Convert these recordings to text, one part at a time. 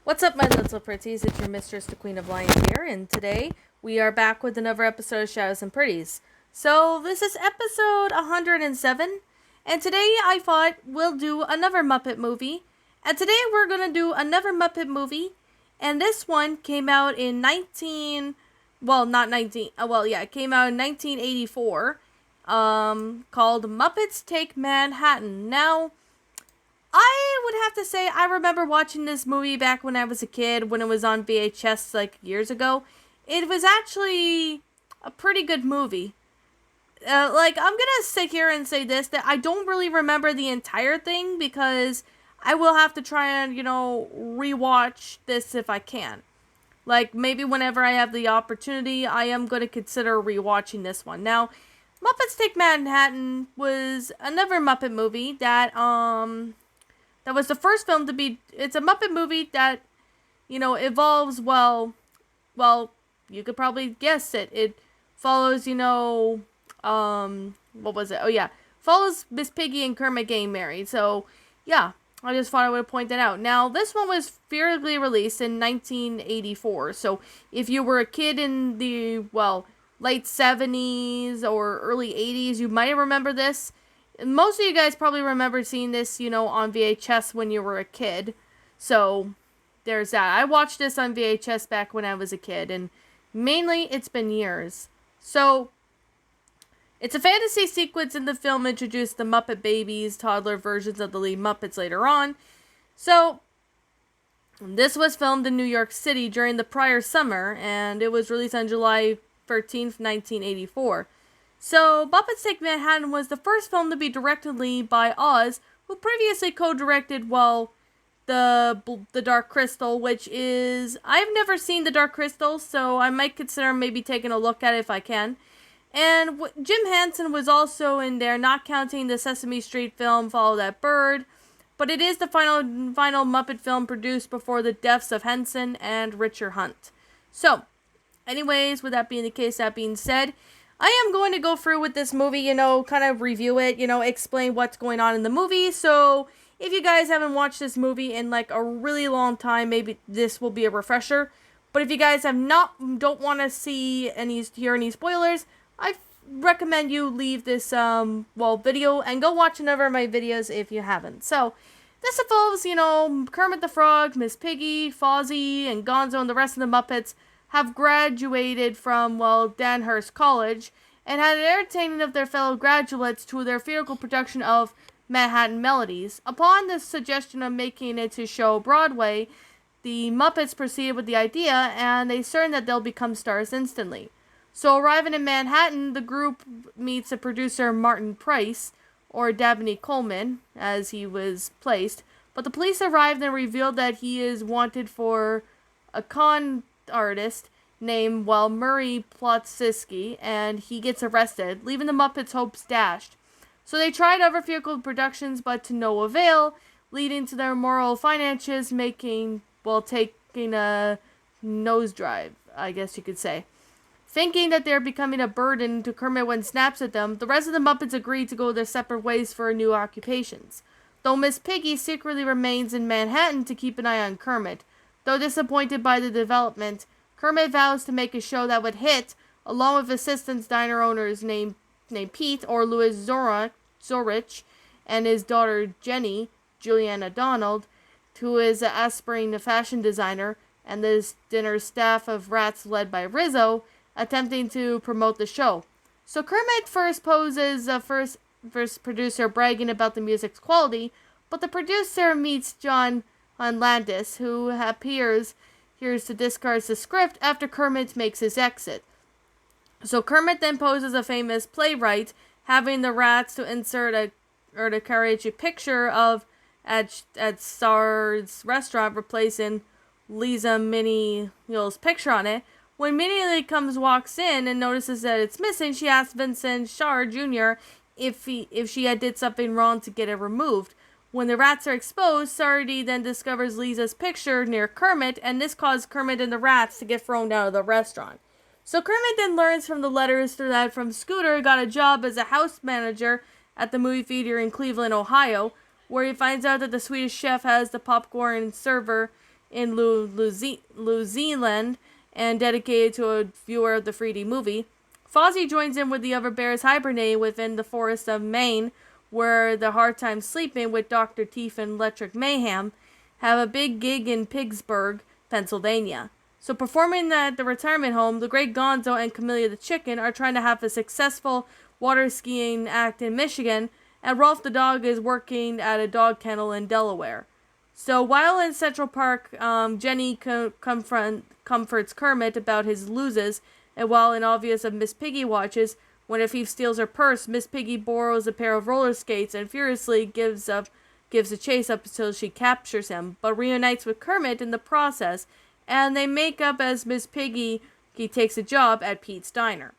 What's up, my little pretties? It's your mistress, the Queen of Lions here, and today we are back with another episode of Shadows Pretties. So, this is episode 107, and today I thought we'll do another Muppet movie. And today we're gonna do another Muppet movie, and this one came out in it came out in 1984, called Muppets Take Manhattan. Now, I would have to say I remember watching this movie back when I was a kid, when it was on VHS like years ago. It was actually a pretty good movie. I'm gonna sit here and say this, that I don't really remember the entire thing because I will have to try and, rewatch this if I can. Like, maybe whenever I have the opportunity, I am going to consider rewatching this one. Now, Muppets Take Manhattan was another Muppet movie that was the first film to be. It's a Muppet movie that, evolves, you could probably guess it. It follows, what was it? Oh, yeah. Follows Miss Piggy and Kermit getting married. So, yeah, I just thought I would point that out. Now, this one was theatrically released in 1984. So, if you were a kid in the, late 70s or early 80s, you might remember this. Most of you guys probably remember seeing this, on VHS when you were a kid. So, there's that. I watched this on VHS back when I was a kid, and mainly it's been years. So, it's a fantasy sequence in the film introduced the Muppet Babies, toddler versions of the lead Muppets later on. So, this was filmed in New York City during the prior summer, and it was released on July 13th, 1984. So, Muppets Take Manhattan was the first film to be directed by Oz, who previously co-directed, the Dark Crystal, which is... I've never seen The Dark Crystal, so I might consider maybe taking a look at it if I can. And Jim Henson was also in there, not counting the Sesame Street film Follow That Bird, but it is the final Muppet film produced before the deaths of Henson and Richard Hunt. So, anyways, with that being the case, that being said, I am going to go through with this movie, kind of review it, explain what's going on in the movie. So, if you guys haven't watched this movie in like a really long time, maybe this will be a refresher. But if you guys don't want to hear any spoilers, I recommend you leave this, video and go watch another of my videos if you haven't. So, this involves, Kermit the Frog, Miss Piggy, Fozzie, and Gonzo and the rest of the Muppets have graduated from, Danhurst College, and had an entertaining of their fellow graduates to their theatrical production of Manhattan Melodies. Upon the suggestion of making it to show Broadway, the Muppets proceeded with the idea, and they certain that they'll become stars instantly. So arriving in Manhattan, the group meets the producer Martin Price, or Dabney Coleman, as he was placed, but the police arrived and revealed that he is wanted for a con artist named Murray Plotsiski, and he gets arrested, leaving the Muppets' hopes dashed. So they tried other vehicle productions, but to no avail, leading to their moral finances taking a nosedive, I guess you could say. Thinking that they're becoming a burden to Kermit when snaps at them, the rest of the Muppets agreed to go their separate ways for new occupations. Though Miss Piggy secretly remains in Manhattan to keep an eye on Kermit. Though disappointed by the development, Kermit vows to make a show that would hit, along with assistants diner owners named Pete or Louis Zorich, and his daughter Jenny, Juliana Donald, who is an aspiring fashion designer, and this dinner staff of rats led by Rizzo, attempting to promote the show. So Kermit first poses a first producer bragging about the music's quality, but the producer meets John Landis, who appears to discard the script after Kermit makes his exit. So Kermit then poses a famous playwright, having the rats to to carry a picture of at Star's restaurant, replacing Lisa Minnie's picture on it. When Minnie walks in and notices that it's missing, she asks Vincent Shar Jr. if she had did something wrong to get it removed. When the rats are exposed, Sardi then discovers Lisa's picture near Kermit, and this caused Kermit and the rats to get thrown out of the restaurant. So Kermit then learns from the letters that from Scooter got a job as a house manager at the movie theater in Cleveland, Ohio, where he finds out that the Swedish chef has the popcorn server in New Zealand and dedicated to a viewer of the 3D movie. Fozzie joins in with the other bears hibernating within the forest of Maine, where the hard time sleeping with Dr. Teeth and Electric Mayhem have a big gig in Pittsburgh, Pennsylvania. So performing at the retirement home, the Great Gonzo and Camellia the Chicken are trying to have a successful water skiing act in Michigan, and Rolf the dog is working at a dog kennel in Delaware. So while in Central Park, Jenny comforts Kermit about his loses, and while in obvious of Miss Piggy watches, when a thief steals her purse, Miss Piggy borrows a pair of roller skates and furiously gives a chase up until she captures him, but reunites with Kermit in the process, and they make up as Miss Piggy takes a job at Pete's Diner.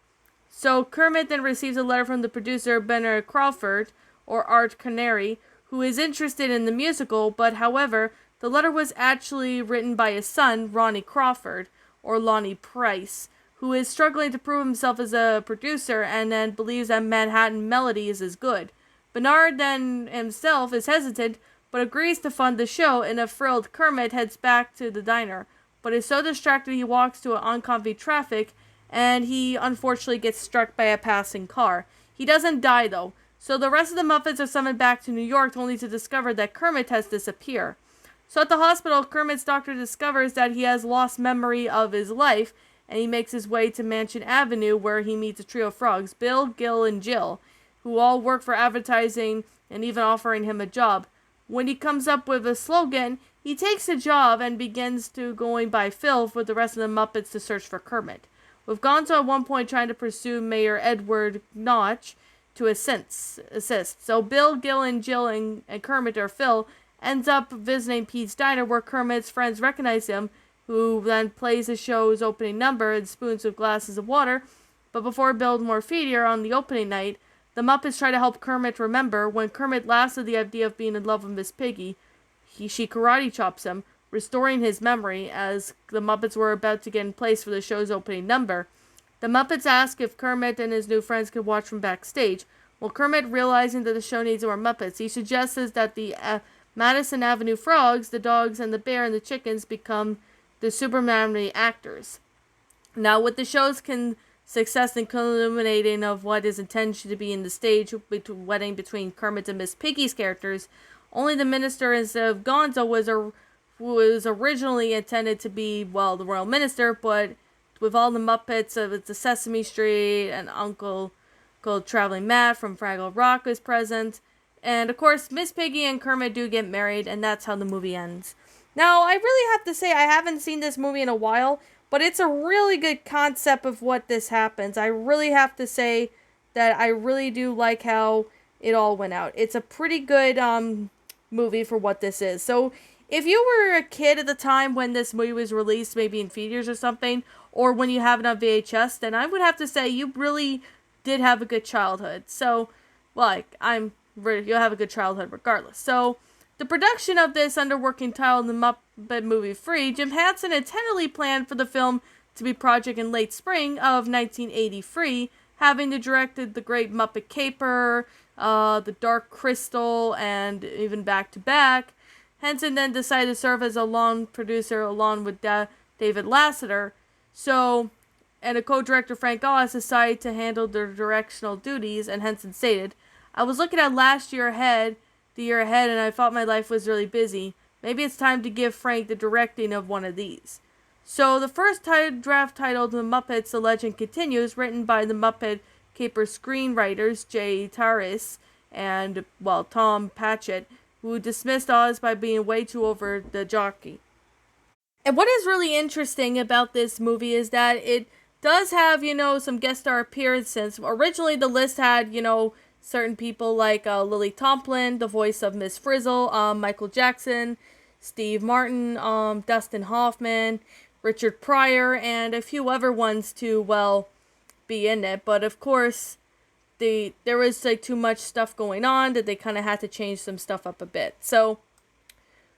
So Kermit then receives a letter from the producer Bernard Crawford, or Art Canary, who is interested in the musical, but however, the letter was actually written by his son, Ronnie Crawford, or Lonnie Price, who is struggling to prove himself as a producer and then believes that Manhattan Melody is as good. Bernard then himself is hesitant, but agrees to fund the show, and a thrilled Kermit heads back to the diner, but is so distracted he walks to oncomfy traffic, and he unfortunately gets struck by a passing car. He doesn't die though, so the rest of the Muppets are summoned back to New York only to discover that Kermit has disappeared. So at the hospital, Kermit's doctor discovers that he has lost memory of his life, and he makes his way to Mansion Avenue, where he meets a trio of frogs, Bill, Gil, and Jill, who all work for advertising and even offering him a job. When he comes up with a slogan, he takes the job and begins to going by Phil with the rest of the Muppets to search for Kermit, with Gonzo at one point trying to pursue Mayor Edward Notch to assist. So Bill, Gil, and Jill and Kermit, or Phil, ends up visiting Pete's Diner, where Kermit's friends recognize him, who then plays the show's opening number and spoons with glasses of water. But before Bill more feedier on the opening night, the Muppets try to help Kermit remember. When Kermit laughs at the idea of being in love with Miss Piggy, she karate chops him, restoring his memory as the Muppets were about to get in place for the show's opening number. The Muppets ask if Kermit and his new friends could watch from backstage. Well, Kermit, realizing that the show needs more Muppets, he suggests that the Madison Avenue frogs, the dogs and the bear and the chickens, become the Superman actors. Now, with the show's success and culminating of what is intended to be in the stage wedding between Kermit and Miss Piggy's characters, only the minister instead of Gonzo was originally intended to be, well, the royal minister, but with all the Muppets of the Sesame Street and Uncle Traveling Matt from Fraggle Rock was present, and of course Miss Piggy and Kermit do get married, and that's how the movie ends. Now, I really have to say I haven't seen this movie in a while, but it's a really good concept of what this happens. I really have to say that I really do like how it all went out. It's a pretty good movie for what this is. So, if you were a kid at the time when this movie was released, maybe in theaters or something, or when you have it on VHS, then I would have to say you really did have a good childhood. So, you'll have a good childhood regardless. So, the production of this under working title The Muppet Movie Free, Jim Henson intently planned for the film to be project in late spring of 1983, having directed The Great Muppet Caper, The Dark Crystal, and even Back to Back. Henson then decided to serve as a lone producer along with David Lasseter. And a co-director, Frank Oz, decided to handle the directional duties, and Henson stated, "I was looking at the year ahead, and I thought my life was really busy. Maybe it's time to give Frank the directing of one of these." So the first draft titled The Muppets, The Legend Continues, written by the Muppet Caper screenwriters Jay Taris and, Tom Patchett, who dismissed Oz by being way too over the jockey. And what is really interesting about this movie is that it does have, some guest star appearances. Originally, the list had, certain people like Lily Tomlin, the voice of Miss Frizzle, Michael Jackson, Steve Martin, Dustin Hoffman, Richard Pryor, and a few other ones to, be in it. But of course, there was too much stuff going on that they kind of had to change some stuff up a bit. So,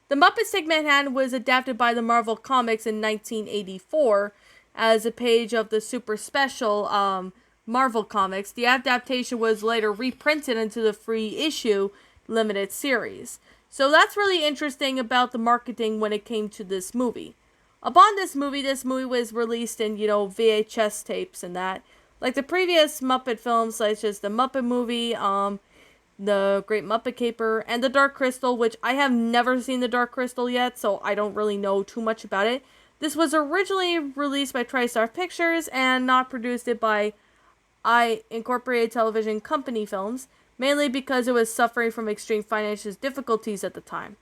The Muppets Take Manhattan was adapted by the Marvel Comics in 1984 as a page of the super special Marvel Comics. The adaptation was later reprinted into the free issue limited series. So that's really interesting about the marketing when it came to this movie. Upon this movie was released in, VHS tapes and that. Like the previous Muppet films, such as the Muppet movie, the Great Muppet Caper, and the Dark Crystal, which I have never seen the Dark Crystal yet, so I don't really know too much about it. This was originally released by TriStar Pictures and not produced it by I Incorporated Television Company Films, mainly because it was suffering from extreme financial difficulties at the time.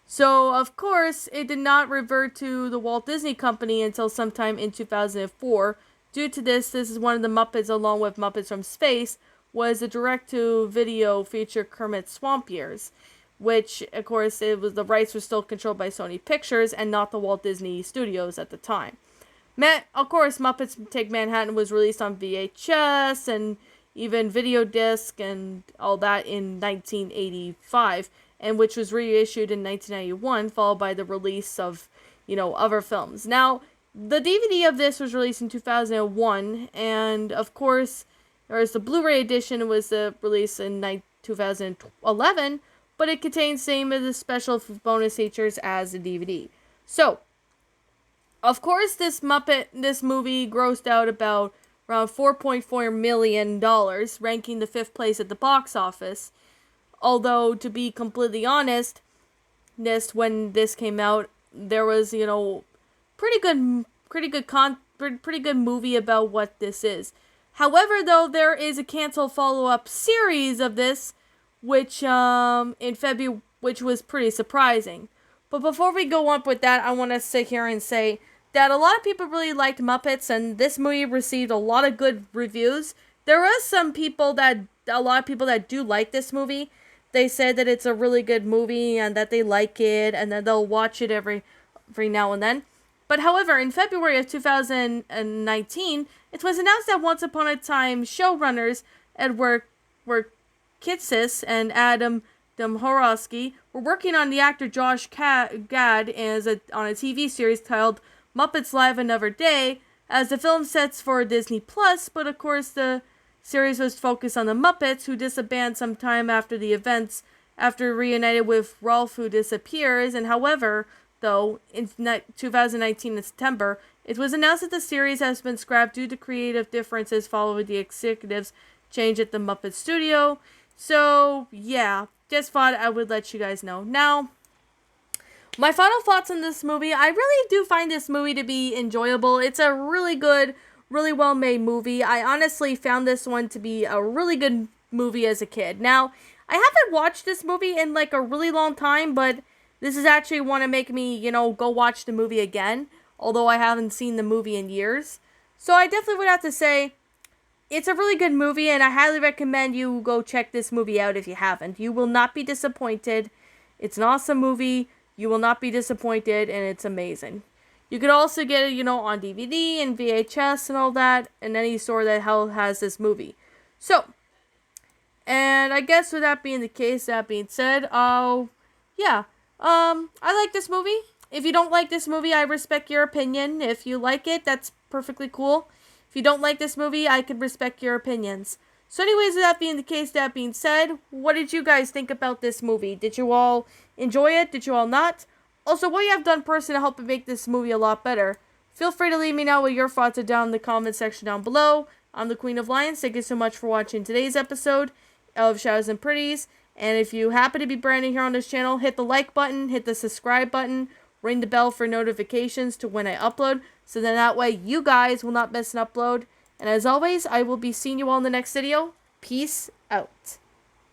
So, of course, it did not revert to the Walt Disney Company until sometime in 2004. Due to this is one of the Muppets, along with Muppets from Space, was a direct-to-video feature Kermit Swamp Years, which, of course, the rights were still controlled by Sony Pictures and not the Walt Disney Studios at the time. Of course, Muppets Take Manhattan was released on VHS and even video disc and all that in 1985, and which was reissued in 1991, followed by the release of, other films. Now, the DVD of this was released in 2001, and of course, whereas the Blu-ray edition was released in 2011, but it contains same as the special bonus features as the DVD. So, of course, this movie grossed out about around $4.4 million, ranking the 5th place at the box office. Although, to be completely honest, when this came out, there was, pretty good movie about what this is. However, though, there is a canceled follow-up series of this, which in February, which was pretty surprising. But before we go on with that, I want to sit here and say that a lot of people really liked Muppets, and this movie received a lot of good reviews. There are a lot of people that do like this movie. They said that it's a really good movie and that they like it, and that they'll watch it every now and then. But however, in February of 2019, it was announced that Once Upon a Time showrunners Edward Kitsis and Adam Domhorowski were working on the actor Josh Gad on a TV series titled Muppets Live Another Day, as the film sets for Disney Plus, but of course the series was focused on the Muppets, who disband sometime after the events, after reunited with Rolf, who disappears. And however, though, in 2019 in September, it was announced that the series has been scrapped due to creative differences following the executives' change at the Muppet Studio. So, yeah, just thought I would let you guys know. Now, my final thoughts on this movie. I really do find this movie to be enjoyable. It's a really good, really well-made movie. I honestly found this one to be a really good movie as a kid. Now, I haven't watched this movie in like a really long time, but this is actually want to make me, go watch the movie again, although I haven't seen the movie in years. So I definitely would have to say it's a really good movie, and I highly recommend you go check this movie out if you haven't. You will not be disappointed. It's an awesome movie. You will not be disappointed, and it's amazing. You could also get it, on DVD and VHS and all that, in any store that has this movie. So, and I guess with that being the case, that being said, yeah, I like this movie. If you don't like this movie, I respect your opinion. If you like it, that's perfectly cool. If you don't like this movie, I can respect your opinions. So anyways, with that being the case, that being said, what did you guys think about this movie? Did you all enjoy it? Did you all not? Also, what you have done personally to help make this movie a lot better? Feel free to leave me know what your thoughts are down in the comment section down below. I'm the Queen of Lions. Thank you so much for watching today's episode of Shadows and Pretties. And if you happen to be brand new here on this channel, hit the like button, hit the subscribe button, ring the bell for notifications to when I upload, so then that way you guys will not miss an upload. And as always, I will be seeing you all in the next video. Peace out.